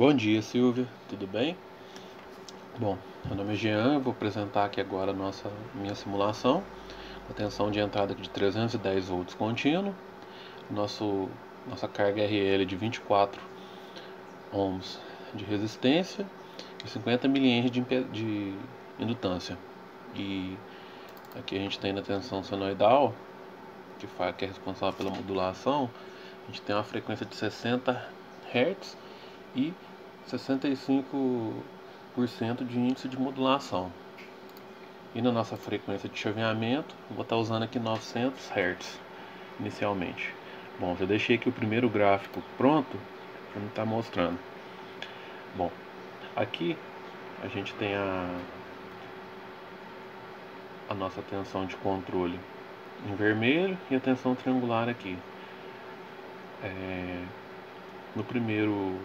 Bom dia, Silvia, tudo bem? Bom, meu nome é Jean, eu vou apresentar aqui agora minha simulação. A tensão de entrada aqui de 310 volts contínuo, nossa carga RL de 24 ohms de resistência e 50 mA de indutância. E aqui a gente tem na tensão senoidal, que é responsável pela modulação, a gente tem uma frequência de 60 Hz e 65% de índice de modulação. E na nossa frequência de chaveamento, vou estar usando aqui 900 Hz inicialmente. Bom, já deixei aqui o primeiro gráfico pronto para me estar mostrando. Bom, aqui a gente tem a nossa tensão de controle em vermelho e a tensão triangular aqui. No primeiro,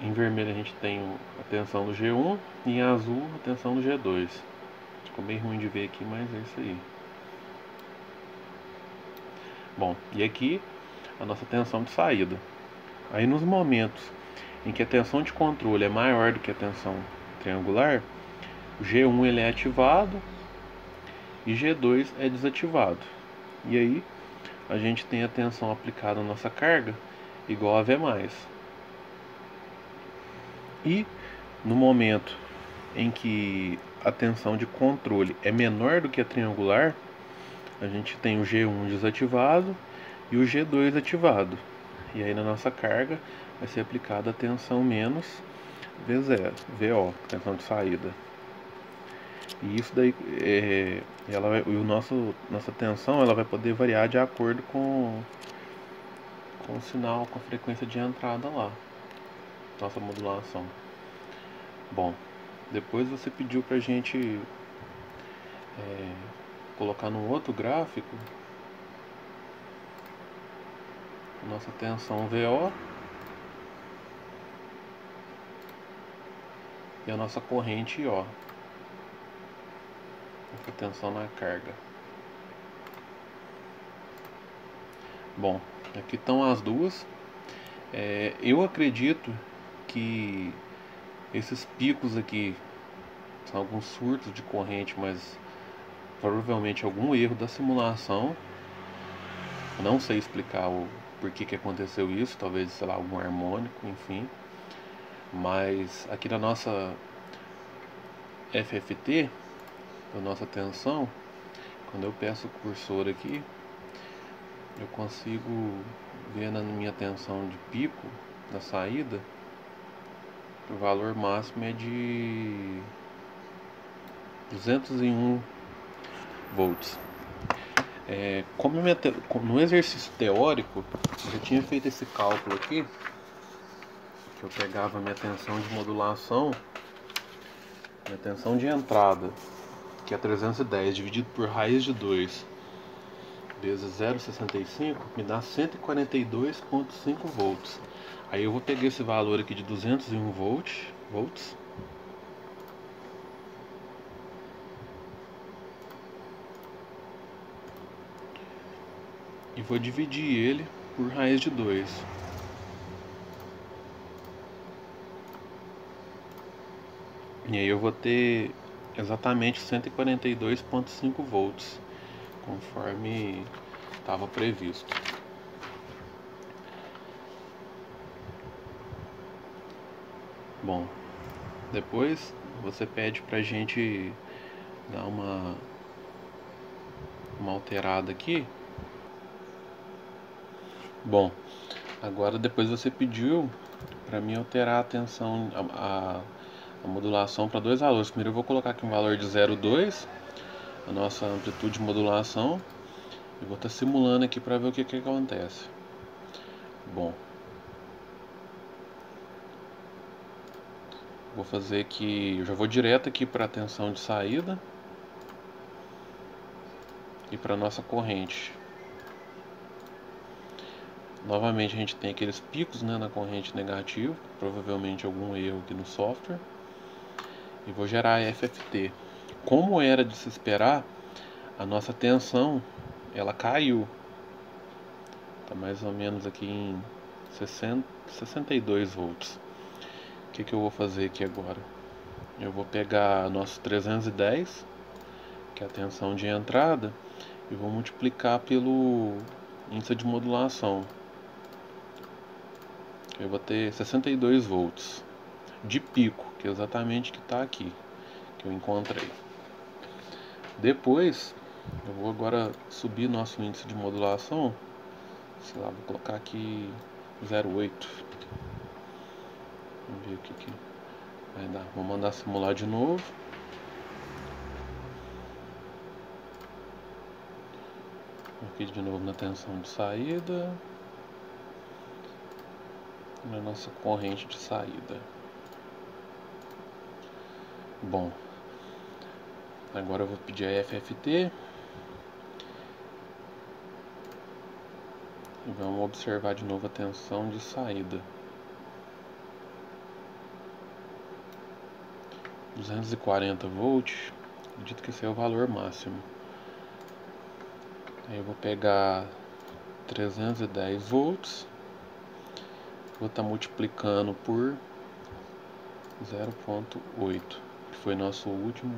em vermelho a gente tem a tensão do G1 e em azul a tensão do G2. Ficou meio ruim de ver aqui, mas é isso aí. Bom, e aqui a nossa tensão de saída. Aí nos momentos em que a tensão de controle é maior do que a tensão triangular, o G1 ele é ativado e G2 é desativado. E aí a gente tem a tensão aplicada na nossa carga igual a V+. E no momento em que a tensão de controle é menor do que a triangular, a gente tem o G1 desativado e o G2 ativado. E aí na nossa carga vai ser aplicada a tensão menos V0, VO, tensão de saída. E isso daí nossa tensão ela vai poder variar de acordo com o sinal, com a frequência de entrada lá, nossa modulação. Bom, depois você pediu pra gente colocar num outro gráfico nossa tensão VO e a nossa corrente IO, essa tensão na carga. Bom, aqui estão as duas. Eu acredito que esses picos aqui são alguns surtos de corrente, mas provavelmente algum erro da simulação. Não sei explicar o porquê que aconteceu isso, talvez, sei lá, algum harmônico, enfim. Mas aqui na nossa FFT, a nossa tensão, quando eu peço o cursor aqui, eu consigo ver na minha tensão de pico, da saída, o valor máximo é de 201 volts. Como no exercício teórico, eu já tinha feito esse cálculo aqui, que eu pegava minha tensão de modulação, minha tensão de entrada, que é 310, dividido por raiz de 2, vezes 0,65, me dá 142,5 volts. Aí eu vou pegar esse valor aqui de 201 volts, e vou dividir ele por raiz de 2. E aí eu vou ter exatamente 142,5 volts, conforme estava previsto. Bom, depois você pede pra gente dar uma alterada aqui. Bom, agora depois você pediu para mim alterar a tensão, a modulação para dois valores. Primeiro eu vou colocar aqui um valor de 0,2, a nossa amplitude de modulação, e vou estar simulando aqui para ver o que acontece. Bom, vou fazer aqui, eu já vou direto aqui para a tensão de saída e para nossa corrente. Novamente a gente tem aqueles picos, né, na corrente negativa, provavelmente algum erro aqui no software. E vou gerar a FFT. Como era de se esperar, a nossa tensão ela caiu. Tá mais ou menos aqui em 62 volts. O que eu vou fazer aqui agora? Eu vou pegar nosso 310, que é a tensão de entrada, e vou multiplicar pelo índice de modulação. Eu vou ter 62 volts de pico, que é exatamente o que está aqui, que eu encontrei. Depois, eu vou agora subir nosso índice de modulação. Sei lá, vou colocar aqui 0,8. Vamos ver o que vai dar. Vou mandar simular de novo. Aqui de novo na tensão de saída. Na nossa corrente de saída. Bom, agora eu vou pedir a FFT. E vamos observar de novo a tensão de saída. 240 volts. Acredito que esse é o valor máximo. Aí eu vou pegar 310 volts. Vou estar multiplicando por 0,8, que foi nosso último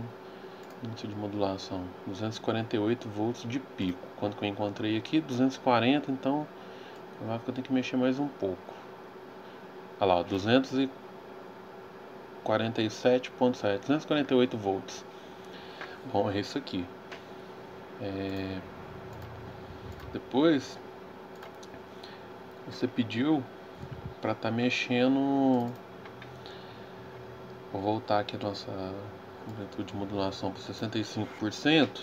índice de modulação. 248 volts de pico. Quanto que eu encontrei aqui? 240, então eu acho que eu tenho que mexer mais um pouco. Olha lá, 247,7, 248 volts. Bom, é isso aqui. Depois você pediu para estar mexendo. Vou voltar aqui a nossa amplitude de modulação para 65%.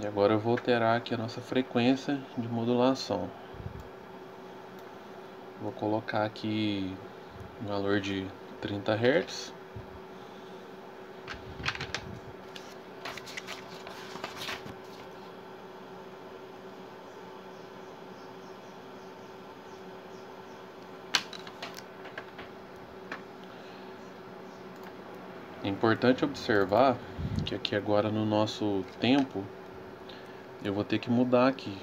E agora eu vou alterar aqui a nossa frequência de modulação. Vou colocar aqui um valor de 30 Hz. É importante observar que aqui agora no nosso tempo eu vou ter que mudar aqui.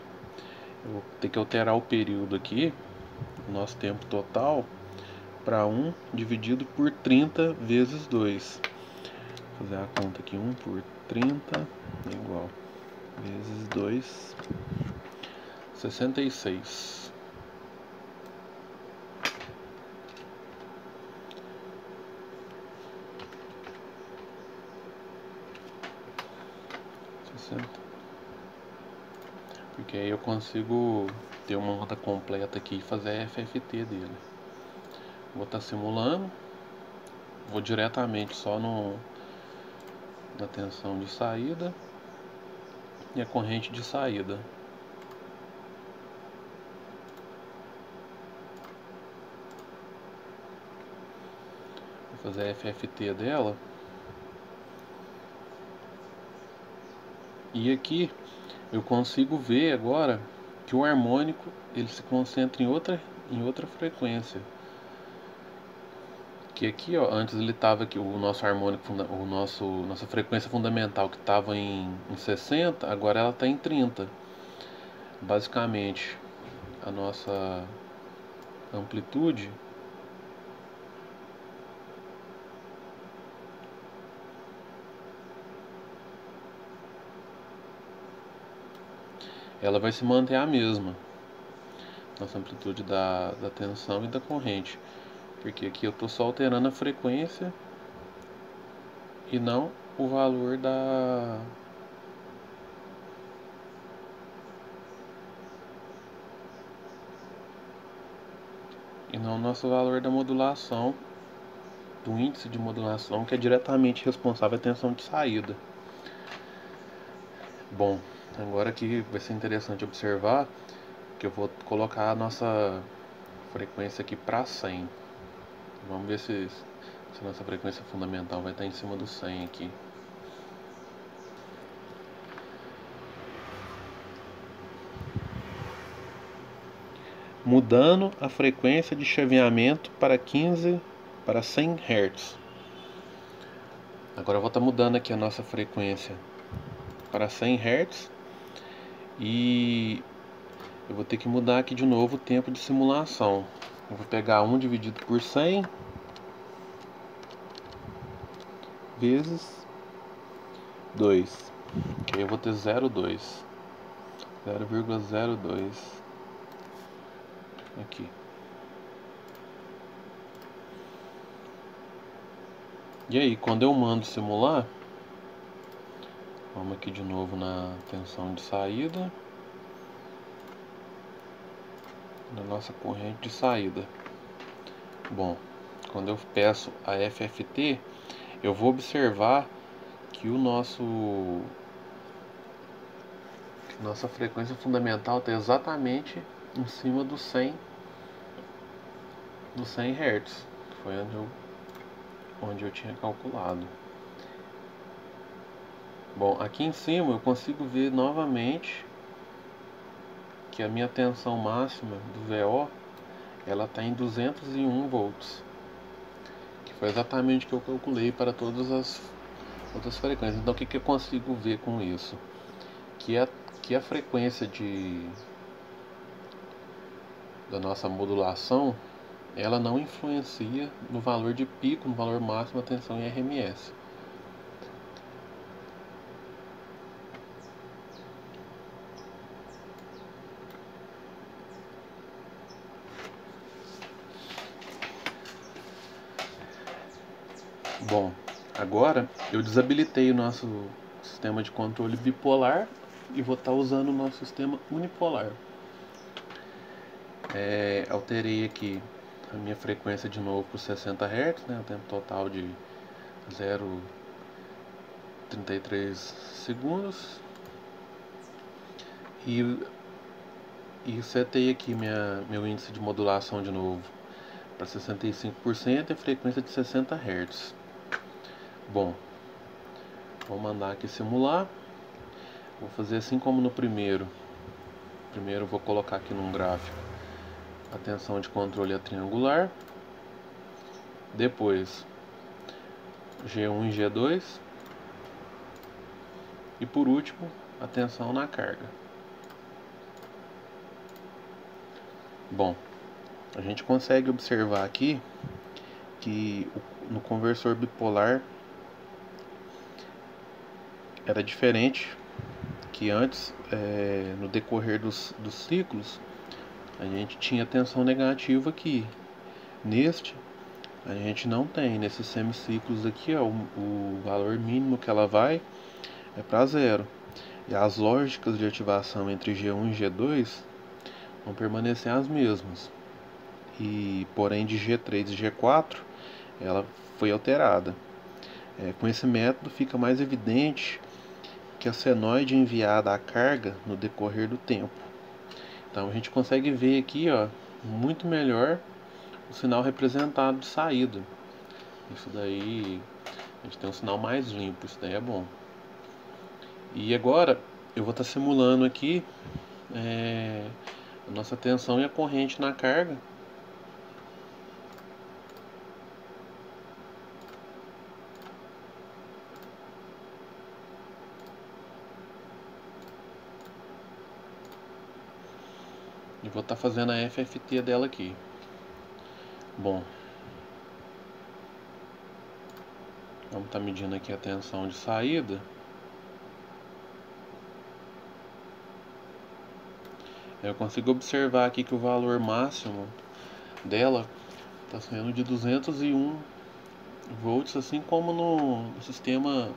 Eu vou ter que alterar o período aqui, o nosso tempo total, para 1 dividido por 30 vezes 2. Vou fazer a conta aqui, 1 por 30 é igual vezes 2, 66. Porque aí eu consigo ter uma nota completa aqui e fazer a FFT dele. Vou estar simulando. Vou diretamente só na tensão de saída e a corrente de saída. Vou fazer a FFT dela. E aqui eu consigo ver agora que o harmônico ele se concentra em outra frequência. Que aqui, ó, antes ele estava aqui o nosso harmônico, nossa frequência fundamental que estava em 60, agora ela está em 30. Basicamente, a nossa amplitude ela vai se manter a mesma, nossa amplitude da tensão e da corrente, porque aqui eu estou só alterando a frequência e não o valor e não o nosso valor da modulação, do índice de modulação, que é diretamente responsável pela tensão de saída. Bom, agora aqui vai ser interessante observar que eu vou colocar a nossa frequência aqui para 100. Vamos ver se a nossa frequência fundamental vai estar em cima do 100 aqui. Mudando a frequência de chaveamento para 100 Hz. Agora eu vou estar mudando aqui a nossa frequência para 100 Hz e eu vou ter que mudar aqui de novo o tempo de simulação. Eu vou pegar 1 dividido por 100 vezes 2, que aí eu vou ter 0,2 aqui. E aí, quando eu mando simular, vamos aqui de novo na tensão de saída, na nossa corrente de saída. Bom, quando eu peço a FFT, eu vou observar que nossa frequência fundamental está exatamente em cima do 100 Hz, que foi onde eu tinha calculado. Bom, aqui em cima eu consigo ver novamente que a minha tensão máxima do VO ela está em 201 volts, que foi exatamente o que eu calculei para todas as outras frequências. Então o que eu consigo ver com isso? Que a frequência da nossa modulação ela não influencia no valor de pico, no valor máximo da tensão em RMS. Bom, agora eu desabilitei o nosso sistema de controle bipolar e vou estar usando o nosso sistema unipolar. Alterei aqui a minha frequência de novo para 60 Hz, né, o tempo total de 0,33 segundos. E setei aqui meu índice de modulação de novo para 65% e a frequência de 60 Hz. Bom, vou mandar aqui simular. Vou fazer assim como no primeiro. Primeiro vou colocar aqui num gráfico a tensão de controle triangular. Depois G1 e G2. E por último, a tensão na carga. Bom, a gente consegue observar aqui que no conversor bipolar era diferente, que antes, no decorrer dos ciclos, a gente tinha tensão negativa aqui. Neste, a gente não tem. Nesses semiciclos aqui, ó, o valor mínimo que ela vai é para zero. E as lógicas de ativação entre G1 e G2 vão permanecer as mesmas. E porém de G3 e G4 ela foi alterada. Com esse método fica mais evidente que a senoide é enviada à carga no decorrer do tempo. Então a gente consegue ver aqui, ó, muito melhor o sinal representado de saída. Isso daí, a gente tem um sinal mais limpo, isso daí é bom. E agora eu vou estar simulando aqui a nossa tensão e a corrente na carga. E vou estar fazendo a FFT dela aqui. Bom, vamos estar medindo aqui a tensão de saída. Eu consigo observar aqui que o valor máximo dela está sendo de 201 volts, assim como no sistema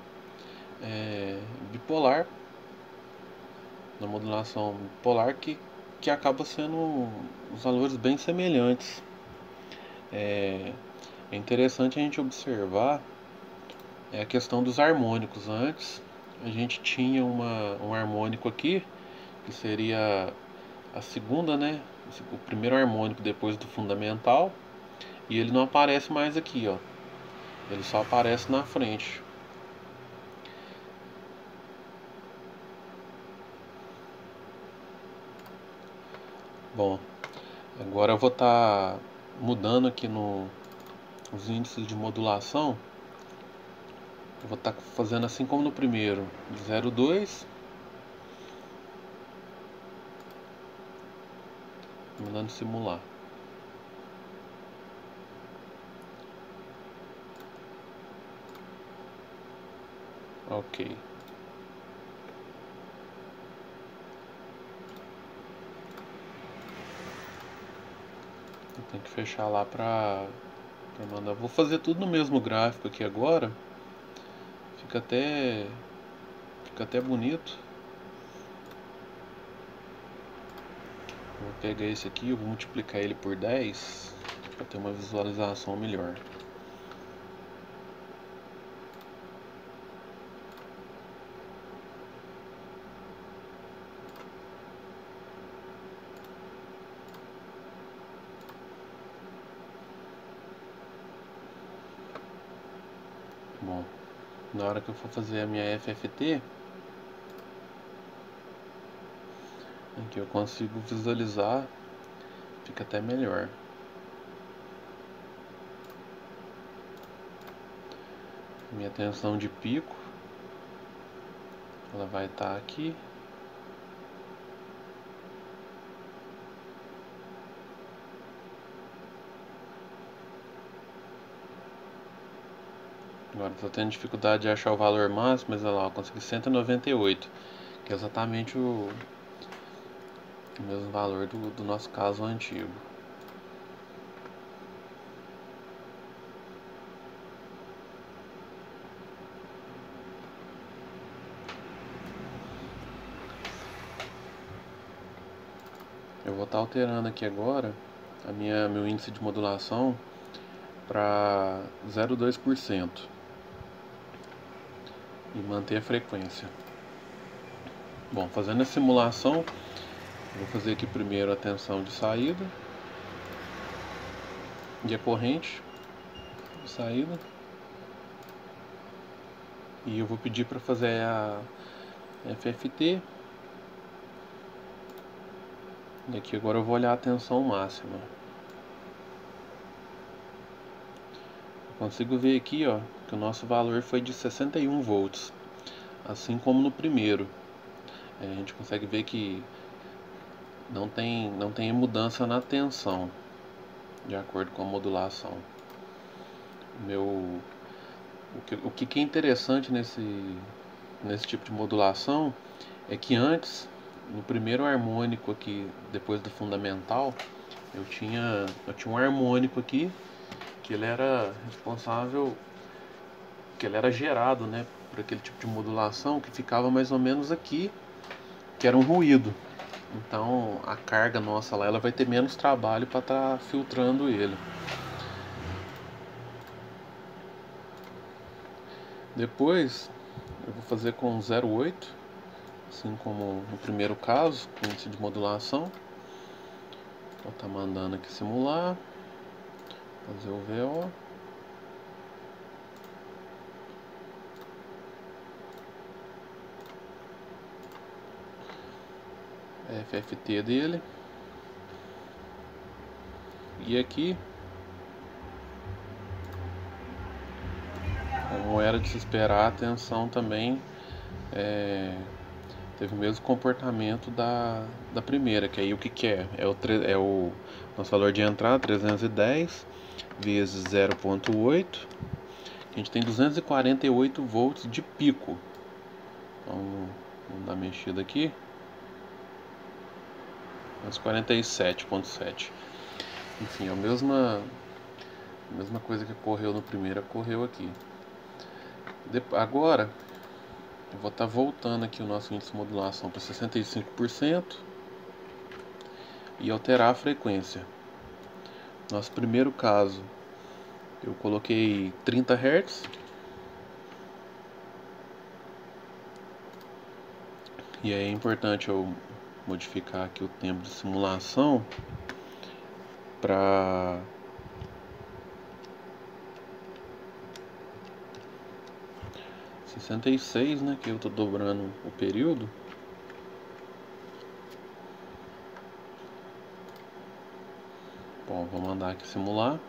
bipolar, na modulação bipolar, que acaba sendo os valores bem semelhantes. É interessante a gente observar a questão dos harmônicos. Antes a gente tinha um harmônico aqui, que seria a segunda, né? O primeiro harmônico depois do fundamental, e ele não aparece mais aqui, ó. Ele só aparece na frente. Bom, agora eu vou estar mudando aqui os índices de modulação. Eu vou estar fazendo assim como no primeiro, de 0,2 mandando simular. Ok. Tem que fechar lá pra mandar. Vou fazer tudo no mesmo gráfico aqui agora. Fica até bonito. Vou pegar esse aqui, eu vou multiplicar ele por 10 para ter uma visualização melhor. Bom, na hora que eu for fazer a minha FFT, aqui eu consigo visualizar, fica até melhor. Minha tensão de pico, ela vai estar aqui. Agora estou tendo dificuldade de achar o valor máximo, mas olha lá, eu consegui 198, que é exatamente o mesmo valor do nosso caso antigo. Eu vou estar alterando aqui agora meu índice de modulação para 0,2% e manter a frequência. Bom, fazendo a simulação, vou fazer aqui primeiro a tensão de saída e a corrente de saída, e eu vou pedir para fazer a FFT. E aqui agora eu vou olhar a tensão máxima. Eu consigo ver aqui, ó, que o nosso valor foi de 61 volts, assim como no primeiro. A gente consegue ver que não tem mudança na tensão, de acordo com a modulação. O que é interessante nesse tipo de modulação é que antes, no primeiro harmônico aqui, depois do fundamental, eu tinha um harmônico aqui que ele era responsável, que ele era gerado, né, por aquele tipo de modulação que ficava mais ou menos aqui, que era um ruído. Então a carga nossa lá, ela vai ter menos trabalho para estar filtrando ele. Depois eu vou fazer com 0,8, assim como no primeiro caso, com índice de modulação. Vou estar mandando aqui simular, fazer o VO. FFT dele. E aqui, como era de se esperar, a tensão também teve o mesmo comportamento da primeira, que aí o que é? É o nosso valor de entrada, 310 vezes 0,8. A gente tem 248 volts de pico. Então, vamos dar uma mexida aqui. 247,7. Enfim, a mesma coisa que ocorreu no primeiro ocorreu aqui. Agora, eu vou estar voltando aqui o nosso índice de modulação para 65% e alterar a frequência. Nosso primeiro caso, eu coloquei 30 Hz. E aí é importante eu modificar aqui o tempo de simulação para 66, né, que eu estou dobrando o período. Bom, vou mandar aqui simular.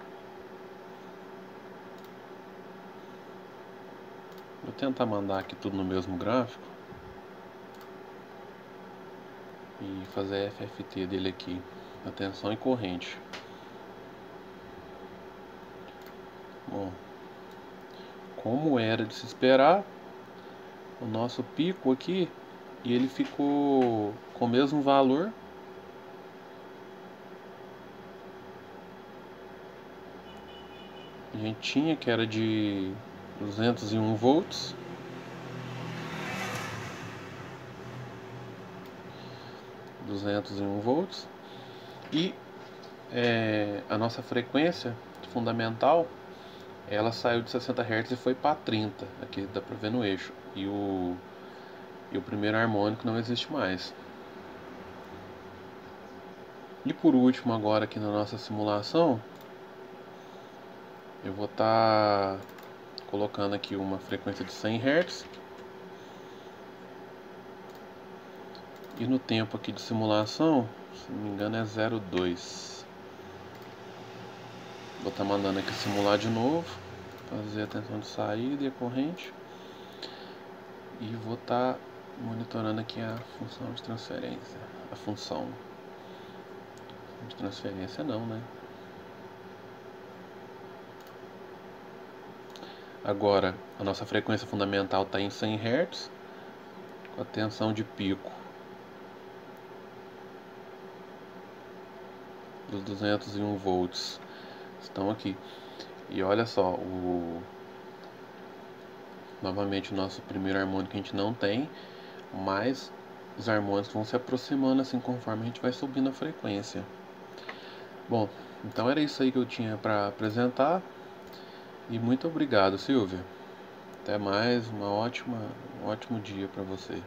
Vou tentar mandar aqui tudo no mesmo gráfico e fazer a FFT dele aqui. a tensão e corrente. Bom, como era de se esperar, o nosso pico aqui, e ele ficou com o mesmo valor. A gente tinha que era de 201 volts. E a nossa frequência fundamental, ela saiu de 60 Hz e foi para 30, aqui dá para ver no eixo. E o primeiro harmônico não existe mais. E por último, agora aqui na nossa simulação, eu vou estar colocando aqui uma frequência de 100 Hz. E no tempo aqui de simulação, se não me engano é 0,2. Vou estar mandando aqui simular de novo, fazer a tensão de saída e a corrente. E vou estar monitorando aqui a função de transferência. A função de transferência não, né? Agora, a nossa frequência fundamental está em 100 Hz, com a tensão de pico dos 201 volts estão aqui. E olha só, novamente o nosso primeiro harmônico a gente não tem, mas os harmônicos vão se aproximando assim conforme a gente vai subindo a frequência. Bom, então era isso aí que eu tinha para apresentar. E muito obrigado, Silvia. Até mais, um ótimo dia para você.